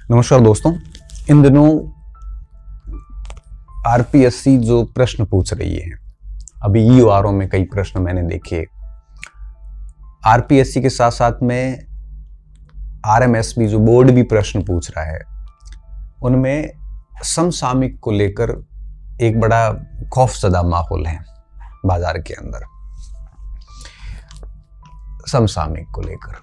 नमस्कार दोस्तों। इन दिनों आरपीएससी जो प्रश्न पूछ रही है, अभी ईओआरओ में कई प्रश्न मैंने देखे। आरपीएससी के साथ साथ में आरएमएसबी जो बोर्ड भी प्रश्न पूछ रहा है, उनमें समसामयिक को लेकर एक बड़ा खौफजदा माहौल है बाजार के अंदर। समसामयिक को लेकर,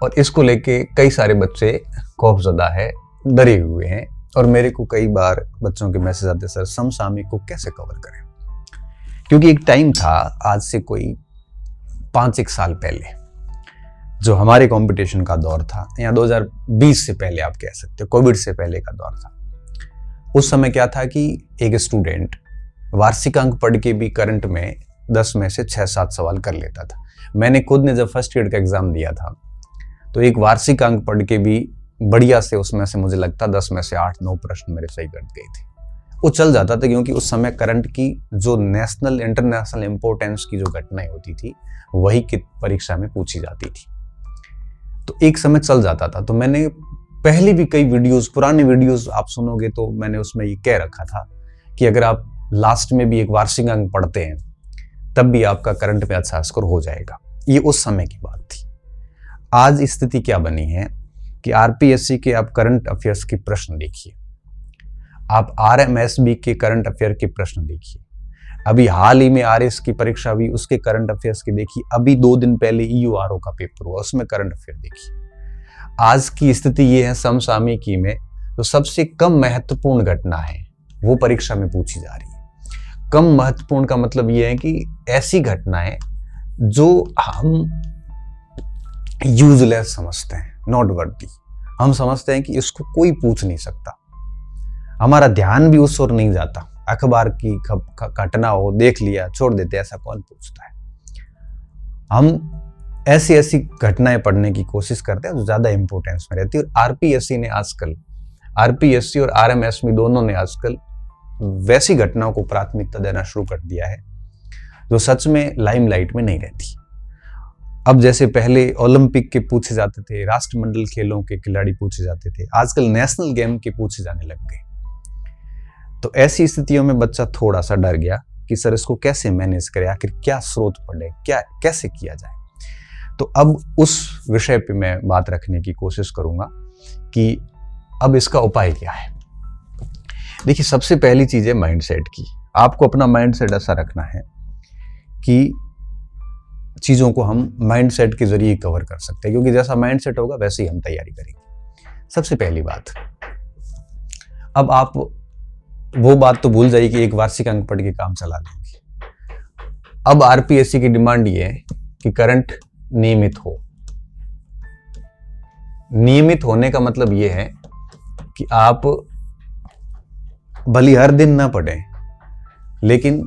और इसको लेके कई सारे बच्चे खौफजदा है, डरे हुए हैं। और मेरे को कई बार बच्चों के मैसेज आते, सर समसामयिक को कैसे कवर करें? क्योंकि एक टाइम था, आज से कोई 5-1 साल पहले, जो हमारे कंपटीशन का दौर था, या 2020 से पहले आप कह सकते हो, कोविड से पहले का दौर था। उस समय क्या था कि एक स्टूडेंट वार्षिक अंक पढ़ के भी करंट में 10 में से 6-7 सवाल कर लेता था। मैंने खुद ने जब फर्स्ट ईयर का एग्जाम दिया था, तो एक वार्षिक अंक पढ़ के भी बढ़िया से उसमें से मुझे लगता 10 में से 8-9 प्रश्न मेरे सही कट गए थे। वो चल जाता था, क्योंकि उस समय करंट की जो नेशनल इंटरनेशनल इंपोर्टेंस की जो घटनाएं होती थी, वही की परीक्षा में पूछी जाती थी, तो एक समय चल जाता था। तो मैंने पहले भी कई वीडियोस, पुराने वीडियोस आप सुनोगे तो मैंने उसमें ये कह रखा था कि अगर आप लास्ट में भी एक वार्षिक अंक पढ़ते हैं, तब भी आपका करंट में अच्छा स्कोर हो जाएगा। ये उस समय की बात थी। आज स्थिति क्या बनी है कि आरपीएससी के आप करंट अफेयर्स के प्रश्न देखिए, आप आरएमएसबी के करंट अफेयर के प्रश्न देखिए, अभी हाल ही में आरएस की परीक्षा हुई, उसके करंट अफेयर्स की देखिए, अभी 2 दिन पहले ईओआरओ का पेपर हुआ, उसमें करंट अफेयर देखिए। आज की स्थिति ये है, समसामयिकी में जो सबसे कम महत्वपूर्ण घटना है वो परीक्षा में पूछी जा रही है। कम महत्वपूर्ण का मतलब ये है कि ऐसी घटनाएं जो हम यूजलेस समझते हैं, नॉट वर्दी। हम समझते हैं कि इसको कोई पूछ नहीं सकता, हमारा ध्यान भी उस ओर नहीं जाता। अखबार की घटना हो, देख लिया, छोड़ देते, ऐसा कौन पूछता है? हम ऐसी ऐसी घटनाएं पढ़ने की कोशिश करते हैं जो ज्यादा इंपॉर्टेंस में रहती है। और आरपीएससी ने आजकल, आरपीएससी और आरएमएसबी दोनों ने आजकल वैसी घटनाओं को प्राथमिकता देना शुरू कर दिया है जो सच में लाइमलाइट में नहीं रहती। अब जैसे पहले ओलंपिक के पूछे जाते थे, राष्ट्रमंडल खेलों के खिलाड़ी पूछे जाते थे, आजकल नेशनल गेम के पूछे जाने लग गए। तो ऐसी स्थितियों में बच्चा थोड़ा सा डर गया कि सर इसको कैसे मैनेज करें, आखिर क्या स्रोत पढ़े, क्या कैसे किया जाए। तो अब उस विषय पे मैं बात रखने की कोशिश करूंगा कि अब इसका उपाय क्या है। देखिए, सबसे पहली चीज है माइंडसेट की। आपको अपना माइंडसेट ऐसा रखना है कि चीजों को हम माइंडसेट के जरिए कवर कर सकते हैं, क्योंकि जैसा माइंडसेट होगा वैसे ही हम तैयारी करेंगे। सबसे पहली बात, अब आप वो बात तो भूल जाइए कि एक वार्षिक अंक पढ़ के काम चला लेंगे। अब आरपीएससी की डिमांड ये है कि करंट नियमित हो। नियमित होने का मतलब ये है कि आप भली हर दिन ना पढ़ें, लेकिन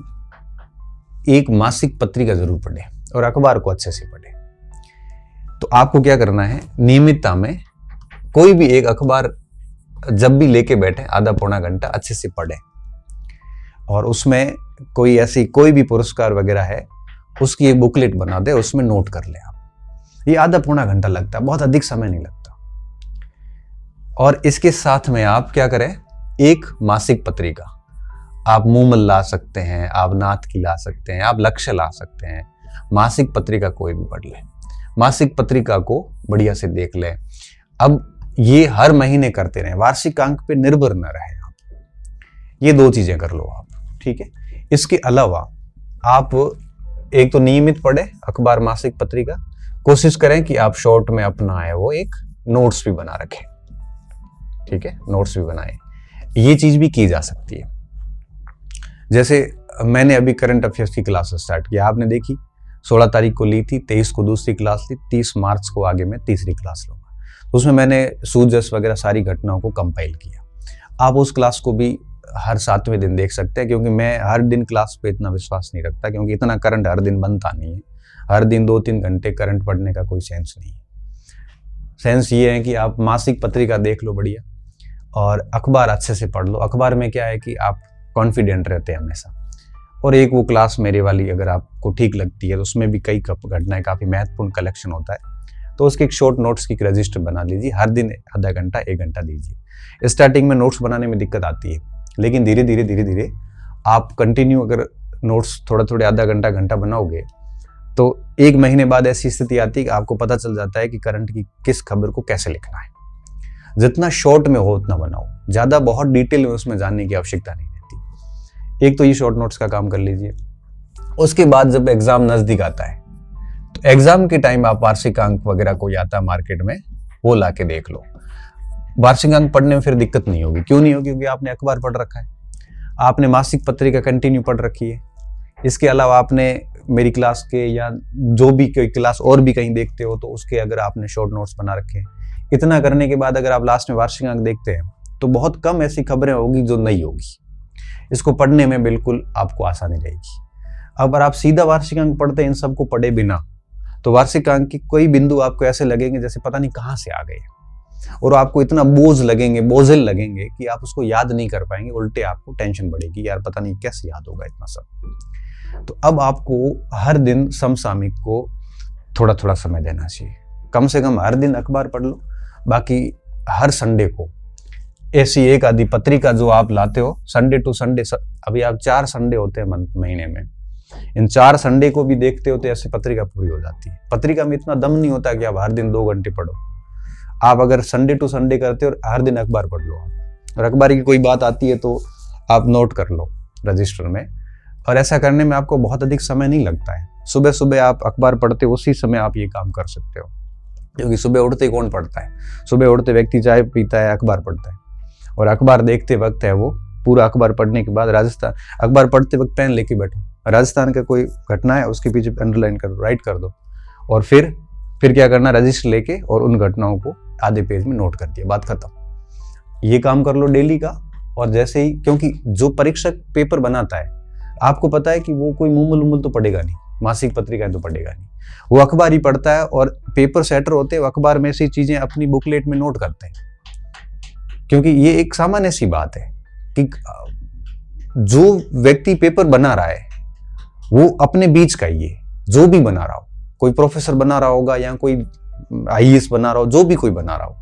एक मासिक पत्रिका जरूर पढ़ें और अखबार को अच्छे से पढ़ें। तो आपको क्या करना है, नियमितता में कोई भी एक अखबार जब भी लेके बैठे, आधा पौना घंटा अच्छे से पढ़ें, और उसमें कोई ऐसी कोई भी पुरस्कार वगैरह है उसकी एक बुकलेट बना दे, उसमें नोट कर ले आप। ये आधा पौना घंटा लगता है, बहुत अधिक समय नहीं लगता। और इसके साथ में आप क्या करें, एक मासिक पत्रिका, आप मूमल ला सकते हैं, आप नाथ की ला सकते हैं, आप लक्ष्य ला सकते हैं। मासिक पत्रिका कोई भी पढ़ ले, मासिक पत्रिका को बढ़िया से देख ले। अब ये हर महीने करते रहें, वार्षिक अंक पे निर्भर न रहे आप। ये 2 चीजें कर लो आप, ठीक है। इसके अलावा आप एक तो नियमित पढ़े अखबार, मासिक पत्रिका। कोशिश करें कि आप शॉर्ट में अपना है वो एक नोट्स भी बना रखें, ठीक है, नोट्स भी बनाएं। ये चीज भी की जा सकती है। जैसे मैंने अभी करंट अफेयर्स की क्लास स्टार्ट किया, आपने देखी, 16 तारीख को ली थी, 23 को दूसरी क्लास ली, 30 मार्च को आगे मैं तीसरी क्लास लूंगा। तो उसमें मैंने सूजस वगैरह सारी घटनाओं को कंपाइल किया। आप उस क्लास को भी हर 7वें दिन देख सकते हैं, क्योंकि मैं हर दिन क्लास पे इतना विश्वास नहीं रखता, क्योंकि इतना करंट हर दिन बनता नहीं है। हर दिन 2-3 घंटे करंट पढ़ने का कोई सेंस नहीं है। सेंस ये है कि आप मासिक पत्रिका देख लो बढ़िया, और अखबार अच्छे से पढ़ लो। अखबार में क्या है कि आप कॉन्फिडेंट रहते हैं हमेशा। और एक वो क्लास मेरे वाली अगर आपको ठीक लगती है, तो उसमें भी कई घटनाएं, काफ़ी महत्वपूर्ण कलेक्शन होता है, तो उसके एक शॉर्ट नोट्स की रजिस्टर बना लीजिए, हर दिन आधा घंटा 1 घंटा दीजिए। स्टार्टिंग में नोट्स बनाने में दिक्कत आती है, लेकिन धीरे धीरे आप कंटिन्यू अगर नोट्स थोड़े आधा घंटा बनाओगे तो 1 महीने बाद ऐसी स्थिति आती है कि आपको पता चल जाता है कि करंट की किस खबर को कैसे लिखना है। जितना शॉर्ट में हो उतना बनाओ, ज़्यादा बहुत डिटेल में उसमें जानने की आवश्यकता नहीं रहती। एक तो ये शॉर्ट नोट्स का काम कर लीजिए। उसके बाद जब एग्जाम नजदीक आता है तो एग्जाम के टाइम आप वार्षिक अंक वगैरह कोई आता है मार्केट में, वो ला के देख लो। वार्षिक अंक पढ़ने में फिर दिक्कत नहीं होगी। क्यों नहीं होगी? क्योंकि आपने अखबार पढ़ रखा है, आपने मासिक पत्रिका कंटिन्यू पढ़ रखी है। इसके अलावा आपने मेरी क्लास के या जो भी कोई क्लास और भी कहीं देखते हो तो उसके अगर आपने शॉर्ट नोट्स बना रखे हैं। इतना करने के बाद अगर आप लास्ट में वार्षिक अंक देखते हैं तो बहुत कम ऐसी खबरें होगी जो नहीं होगी। इसको पढ़ने में बिल्कुल आपको आसानी रहेगी। अगर आप सीधा वार्षिक अंक पढ़ते हैं इन सबको पढ़े बिना, तो वार्षिक अंक की कोई बिंदु आपको ऐसे लगेंगे जैसे पता नहीं कहाँ से आ गए, और आपको इतना बोझिल लगेंगे कि आप उसको याद नहीं कर पाएंगे। उल्टे आपको टेंशन बढ़ेगी, यार पता नहीं कैसे याद होगा इतना सब। तो अब आपको हर दिन समसामयिक को थोड़ा समय देना चाहिए। कम से कम हर दिन अखबार पढ़ लो। बाकी हर संडे को ऐसी एक आधी पत्रिका जो आप लाते हो संडे टू संडे, अभी आप 4 संडे होते हैं महीने में, इन 4 संडे को भी देखते हो तो ऐसी पत्रिका पूरी हो जाती है। पत्रिका में इतना दम नहीं होता कि आप हर दिन 2 घंटे पढ़ो। आप अगर संडे टू संडे करते हो और हर दिन अखबार पढ़ लो, और अखबार की कोई बात आती है तो आप नोट कर लो रजिस्टर में। और ऐसा करने में आपको बहुत अधिक समय नहीं लगता है। सुबह सुबह आप अखबार पढ़ते हो, उसी समय आप ये काम कर सकते हो। क्योंकि सुबह उठते कौन पढ़ता है? सुबह उठते व्यक्ति चाय पीता है, अखबार पढ़ता है, और अखबार देखते वक्त है वो पूरा अखबार पढ़ने के बाद राजस्थान, अखबार पढ़ते वक्त पेन लेके बैठो, राजस्थान का कोई घटना है उसके पीछे अंडरलाइन कर दो, राइट कर दो, और फिर क्या करना, रजिस्टर लेके और उन घटनाओं को आधे पेज में नोट कर दिया, बात खत्म। ये काम कर लो डेली का। और जैसे ही, क्योंकि जो परीक्षक पेपर बनाता है आपको पता है कि वो कोई मुमूल तो पढ़ेगा नहीं, मासिक पत्रिकाएं तो पढ़ेगा नहीं, वो अखबार ही पढ़ता है। और पेपर सेटर होते हैं, वो अखबार में से चीजें अपनी बुकलेट में नोट करते हैं। क्योंकि ये एक सामान्य सी बात है कि जो व्यक्ति पेपर बना रहा है वो अपने बीच का ही है। जो भी बना रहा हो, कोई प्रोफेसर बना रहा होगा या कोई आईएएस बना रहा हो, जो भी कोई बना रहा हो,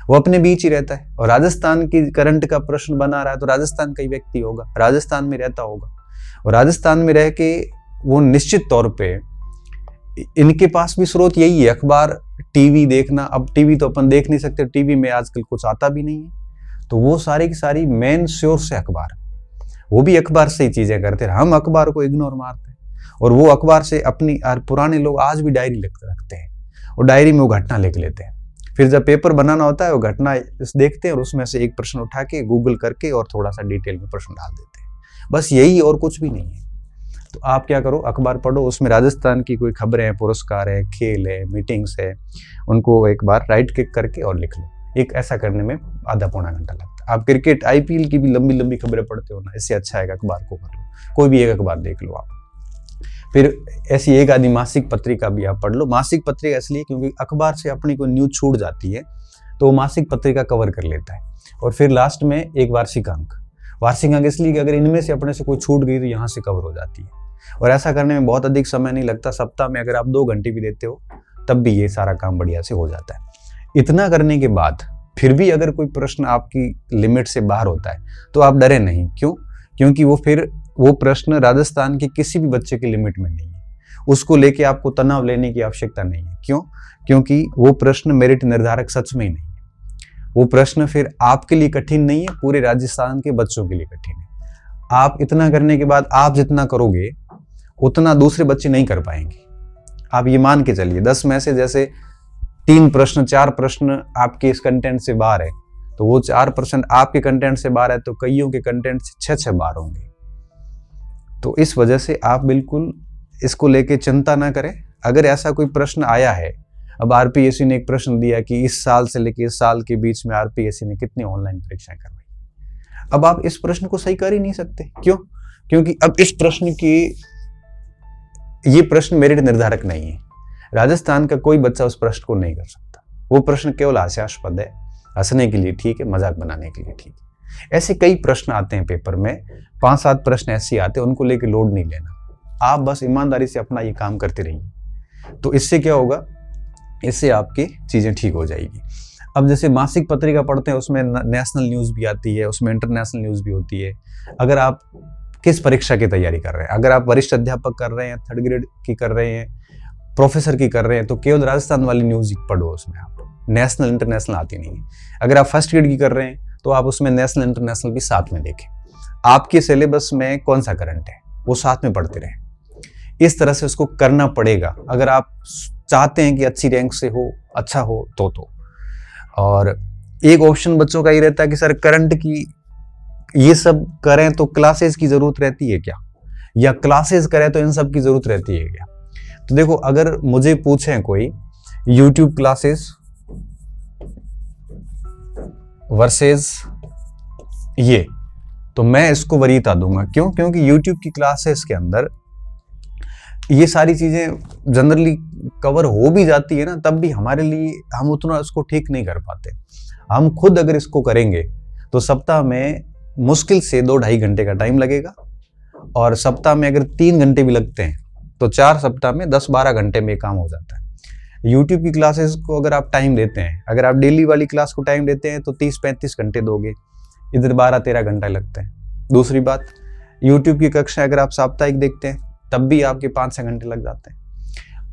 वो अपने बीच ही रहता है। और राजस्थान की करंट का प्रश्न बना रहा है तो राजस्थान का ही व्यक्ति होगा, राजस्थान में रहता होगा, और राजस्थान में रह के वो निश्चित तौर पे इनके पास भी स्रोत यही है, अखबार, टीवी देखना। अब टीवी तो अपन देख नहीं सकते, टीवी में आजकल कुछ आता भी नहीं है, तो वो सारी की सारी मेन सोर्स है अखबार। वो भी अखबार से ही चीजें करते हैं। हम अखबार को इग्नोर मारते हैं, और वो अखबार से अपनी, पुराने लोग आज भी डायरी रखते हैं, और डायरी में वो घटना लिख लेते हैं। फिर जब पेपर बनाना होता है वो घटना देखते हैं और उसमें से एक प्रश्न उठा के गूगल करके और थोड़ा सा डिटेल में प्रश्न डाल देते हैं। बस यही, और कुछ भी नहीं है। तो आप क्या करो, अखबार पढ़ो, उसमें राजस्थान की कोई खबरें हैं, पुरस्कार है, खेल है, मीटिंग्स है, उनको एक बार राइट क्लिक करके और लिख लो। एक ऐसा करने में आधा पौना घंटा लगता है। आप क्रिकेट, आईपीएल की भी लंबी लंबी खबरें पढ़ते हो ना, इससे अच्छा है कि अखबार को कर लो, कोई भी एक अखबार देख लो आप। फिर ऐसी एक आधी मासिक पत्रिका भी आप पढ़ लो। मासिक पत्रिका इसलिए क्योंकि अखबार से अपनी कोई न्यूज छूट जाती है तो वो मासिक पत्रिका कवर कर लेता है। और फिर लास्ट में एक वार्षिक अंक इसलिए कि अगर इनमें से अपने से कोई छूट गई तो यहाँ से कवर हो जाती है। और ऐसा करने में बहुत अधिक समय नहीं लगता। सप्ताह में अगर आप 2 घंटे भी देते हो तब भी ये सारा काम बढ़िया से हो जाता है। इतना करने के बाद फिर भी अगर कोई प्रश्न आपकी लिमिट से बाहर होता है तो आप डरे नहीं। क्यों? क्योंकि वो प्रश्न राजस्थान के किसी भी बच्चे की लिमिट में नहीं है। उसको लेके आपको तनाव लेने की आवश्यकता नहीं है। क्यों? क्योंकि वो प्रश्न मेरिट निर्धारक सच में ही नहीं है। वो प्रश्न फिर आपके लिए कठिन नहीं है, पूरे राजस्थान के बच्चों के लिए कठिन है। आप इतना करने के बाद आप जितना करोगे उतना दूसरे बच्चे नहीं कर पाएंगे। आप ये मान के चलिए 10 में से जैसे 3 प्रश्न 4 प्रश्न आपके इस कंटेंट से बाहर है, तो वो 4% आपके कंटेंट से बाहर है, तो कईयों के कंटेंट से 6 बाहर होंगे। तो इस वजह से आप बिल्कुल इसको लेके चिंता ना करें। अगर ऐसा कोई प्रश्न आया है, अब आरपीएससी ने एक प्रश्न दिया कि इस साल से लेके इस साल के बीच में आरपीएससी ने कितनी ऑनलाइन परीक्षाएं करवाई, अब आप इस प्रश्न को सही कर ही नहीं सकते। क्यों? क्योंकि अब इस प्रश्न की, ये प्रश्न मेरिट निर्धारक नहीं है। राजस्थान का कोई बच्चा उस प्रश्न को नहीं कर सकता। वो प्रश्न केवल हास्यास्पद है, हंसने के लिए ठीक है, मजाक बनाने के लिए ठीक है। ऐसे कई प्रश्न आते हैं पेपर में, 5-7 प्रश्न ऐसे आते हैं, उनको लेके लोड नहीं लेना। आप बस ईमानदारी से अपना ये काम करते रहिए। तो इससे क्या होगा इससे आपकी चीज़ें ठीक हो जाएगी। अब जैसे मासिक पत्रिका पढ़ते हैं, उसमें नेशनल न्यूज़ भी आती है, उसमें इंटरनेशनल न्यूज़ भी होती है। अगर आप किस परीक्षा की तैयारी कर रहे हैं, अगर आप वरिष्ठ अध्यापक कर रहे हैं, 3rd ग्रेड की कर रहे हैं, प्रोफेसर की कर रहे हैं, तो केवल राजस्थान वाली न्यूज़ पढ़ो, उसमें आप नेशनल इंटरनेशनल आती नहीं है। अगर आप 1st ग्रेड की कर रहे हैं तो आप उसमें नेशनल इंटरनेशनल भी साथ में देखें। आपके सिलेबस में कौन सा करंट है वो साथ में पढ़ते रहें। इस तरह से उसको करना पड़ेगा अगर आप चाहते हैं कि अच्छी रैंक से हो, अच्छा हो तो। और एक ऑप्शन बच्चों का ये रहता है कि सर करंट की ये सब करें तो क्लासेस की जरूरत रहती है क्या, या क्लासेस करें तो इन सब की जरूरत रहती है क्या। तो देखो, अगर मुझे पूछें कोई YouTube क्लासेस वर्सेस ये, तो मैं इसको वरीयता दूंगा। क्यों? क्योंकि YouTube की क्लासेस के अंदर ये सारी चीजें जनरली कवर हो भी जाती है ना, तब भी हमारे लिए हम उतना इसको ठीक नहीं कर पाते। हम खुद अगर इसको करेंगे तो सप्ताह में मुश्किल से 2-2.5 घंटे का टाइम लगेगा, और सप्ताह में अगर 3 घंटे भी लगते हैं तो 4 सप्ताह में 10-12 घंटे में काम हो जाता है। यूट्यूब की क्लासेस को अगर आप टाइम देते हैं, अगर आप डेली वाली क्लास को टाइम देते हैं तो 30-35 घंटे दोगे, इधर 12-13 घंटे लगते हैं। दूसरी बात, यूट्यूब की कक्षा अगर आप साप्ताहिक देखते हैं तब भी आपके 5-6 घंटे लग जाते हैं,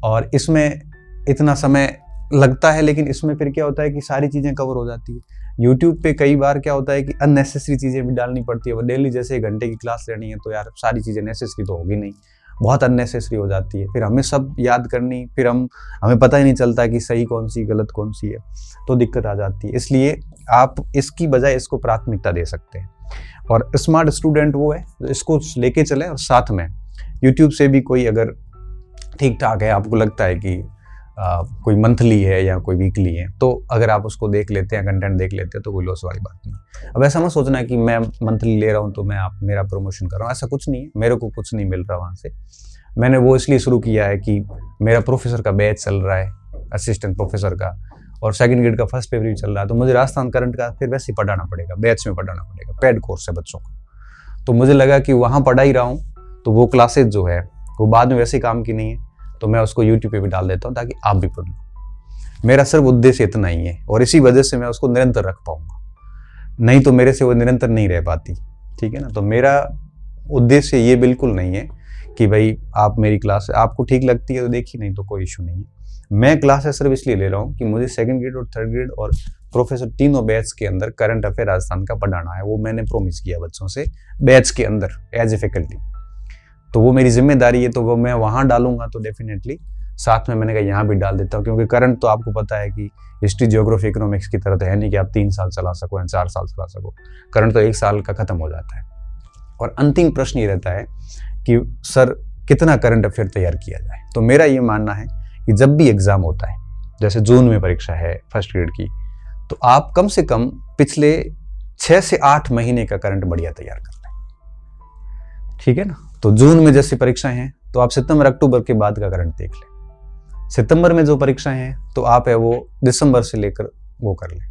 और इसमें इतना समय लगता है, लेकिन इसमें फिर क्या होता है कि सारी चीज़ें कवर हो जाती है। यूट्यूब पे कई बार क्या होता है कि अननेसेसरी चीज़ें भी डालनी पड़ती है। वो डेली जैसे 1 घंटे की क्लास लेनी है तो यार सारी चीज़ें नेसेसरी तो होगी नहीं, बहुत अननेसेसरी हो जाती है। फिर हमें सब याद करनी, फिर हमें पता ही नहीं चलता कि सही कौन सी गलत कौन सी है, तो दिक्कत आ जाती है। इसलिए आप इसकी बजाय इसको प्राथमिकता दे सकते हैं। और स्मार्ट स्टूडेंट वो है जो इसको लेके चले, और साथ में यूट्यूब से भी कोई अगर ठीक ठाक है, आपको लगता है कि कोई मंथली है या कोई वीकली है, तो अगर आप उसको देख लेते हैं, कंटेंट देख लेते हैं, तो कोई लॉस वाली बात नहीं। अब ऐसा मत सोचना कि मैं मंथली ले रहा हूँ तो मैं मेरा प्रमोशन कर रहा हूँ, ऐसा कुछ नहीं है। मेरे को कुछ नहीं मिल रहा वहाँ से। मैंने वो इसलिए शुरू किया है कि मेरा प्रोफेसर का बैच चल रहा है, असिस्टेंट प्रोफेसर का, और 2nd ग्रेड का फर्स्ट पेपर भी चल रहा है, तो मुझे राजस्थान करंट का फिर वैसे ही पढ़ाना पड़ेगा, बैच में पढ़ाना पड़ेगा, पेड कोर्स है बच्चों का। तो मुझे लगा कि वहाँ पढ़ा ही रहा हूँ तो वो क्लासेज जो है वो बाद में वैसे काम की नहीं है, तो मैं उसको यूट्यूब पे भी डाल देता हूँ ताकि आप भी पढ़ लो। मेरा सिर्फ उद्देश्य इतना ही है, और इसी वजह से मैं उसको निरंतर रख पाऊंगा, नहीं तो मेरे से वो निरंतर नहीं रह पाती। ठीक है ना। तो मेरा उद्देश्य ये बिल्कुल नहीं है कि भाई आप मेरी क्लास आपको ठीक लगती है तो देखिए, नहीं तो कोई इशू नहीं है। मैं क्लासेस सिर्फ इसलिए ले रहा हूँ कि मुझे 2nd ग्रेड और 3rd ग्रेड और प्रोफेसर तीनों बैच के अंदर करंट अफेयर राजस्थान का पढ़ाना है। वो मैंने प्रोमिस किया बच्चों से बैच के अंदर एज ए फैकल्टी, तो वो मेरी जिम्मेदारी है, तो वो मैं वहाँ डालूंगा तो डेफिनेटली साथ में मैंने कहा यहाँ भी डाल देता हूँ। क्योंकि करंट तो आपको पता है कि हिस्ट्री, ज्योग्राफी, इकोनॉमिक्स की तरह तो है नहीं कि आप 3 साल चला सको या 4 साल चला सको। करंट तो 1 साल का खत्म हो जाता है। और अंतिम प्रश्न ये रहता है कि सर कितना करंट अफेयर तैयार किया जाए। तो मेरा ये मानना है कि जब भी एग्जाम होता है, जैसे जून में परीक्षा है 1st ग्रेड की, तो आप कम से कम पिछले 6 से 8 महीने का करंट बढ़िया तैयार कर लें। ठीक है ना। तो जून में जैसी परीक्षाएं हैं तो आप सितंबर अक्टूबर के बाद का करंट देख लें। सितंबर में जो परीक्षाएं हैं तो आप है वो दिसंबर से लेकर वो कर लें।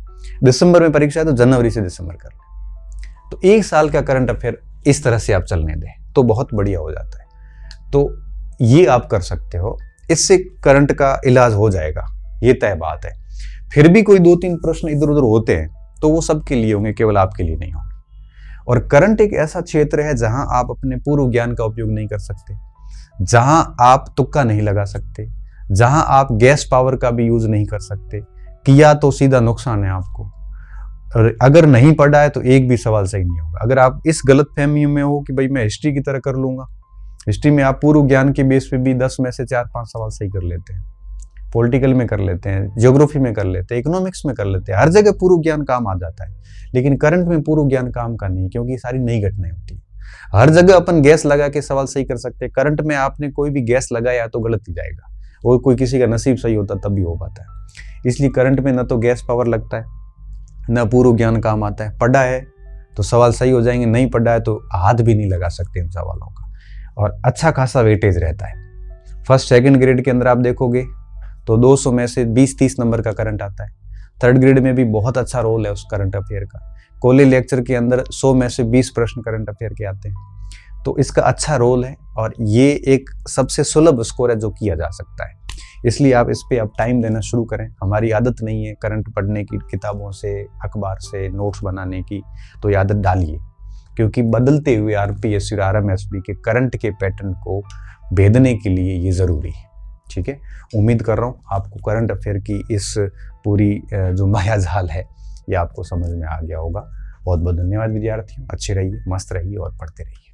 दिसंबर में परीक्षा है तो जनवरी से दिसंबर कर लें। तो 1 साल का करंट अफेयर इस तरह से आप चलने दें तो बहुत बढ़िया हो जाता है। तो ये आप कर सकते हो, इससे करंट का इलाज हो जाएगा, ये तय बात है। फिर भी कोई 2-3 प्रश्न इधर उधर होते हैं तो वो सबके लिए होंगे, केवल आपके लिए नहीं होंगे। और करंट एक ऐसा क्षेत्र है जहां आप अपने पूर्व ज्ञान का उपयोग नहीं कर सकते, जहां आप तुक्का नहीं लगा सकते, जहां आप गैस पावर का भी यूज नहीं कर सकते। किया तो सीधा नुकसान है आपको। और अगर नहीं पढ़ा है तो एक भी सवाल सही नहीं होगा। अगर आप इस गलतफहमी में हो कि भाई मैं हिस्ट्री की तरह कर लूंगा, हिस्ट्री में आप पूर्व ज्ञान के बेस पे भी 10 में से 4-5 सवाल सही कर लेते हैं, पॉलिटिकल में कर लेते हैं, ज्योग्राफी में कर लेते हैं, इकोनॉमिक्स में कर लेते हैं, हर जगह पूर्व ज्ञान काम आ जाता है। लेकिन करंट में पूर्व ज्ञान काम का नहीं, क्योंकि सारी नई घटनाएं होती है। हर जगह अपन गैस लगा के सवाल सही कर सकते हैं, करंट में आपने कोई भी गैस लगाया तो गलत ही जाएगा, और कोई किसी का नसीब सही होता तब भी हो पाता है। इसलिए करंट में न तो गैस पावर लगता है, न पूर्व ज्ञान काम आता है। पढ़ा है तो सवाल सही हो जाएंगे, नहीं पढ़ा है तो हाथ भी नहीं लगा सकते इन सवालों का, और अच्छा खासा वेटेज रहता है। 1st 2nd ग्रेड के अंदर आप देखोगे तो 200 में से 20-30 नंबर का करंट आता है। 3rd ग्रेड में भी बहुत अच्छा रोल है उस करंट अफेयर का। कॉलेज लेक्चर के अंदर 100 में से 20 प्रश्न करंट अफेयर के आते हैं, तो इसका अच्छा रोल है, और ये एक सबसे सुलभ स्कोर है जो किया जा सकता है। इसलिए आप इस पे अब टाइम देना शुरू करें। हमारी आदत नहीं है करंट पढ़ने की, किताबों से, अखबार से नोट्स बनाने की, तो ये आदत डालिए, क्योंकि बदलते हुए आरपीएससी और आरएमएसबी के करंट के पैटर्न को भेदने के लिए ये ज़रूरी है। ठीक है, उम्मीद कर रहा हूँ आपको करंट अफेयर की इस पूरी जो मायाजाल है ये आपको समझ में आ गया होगा। बहुत बहुत धन्यवाद विद्यार्थियों, अच्छे रहिए, मस्त रहिए और पढ़ते रहिए।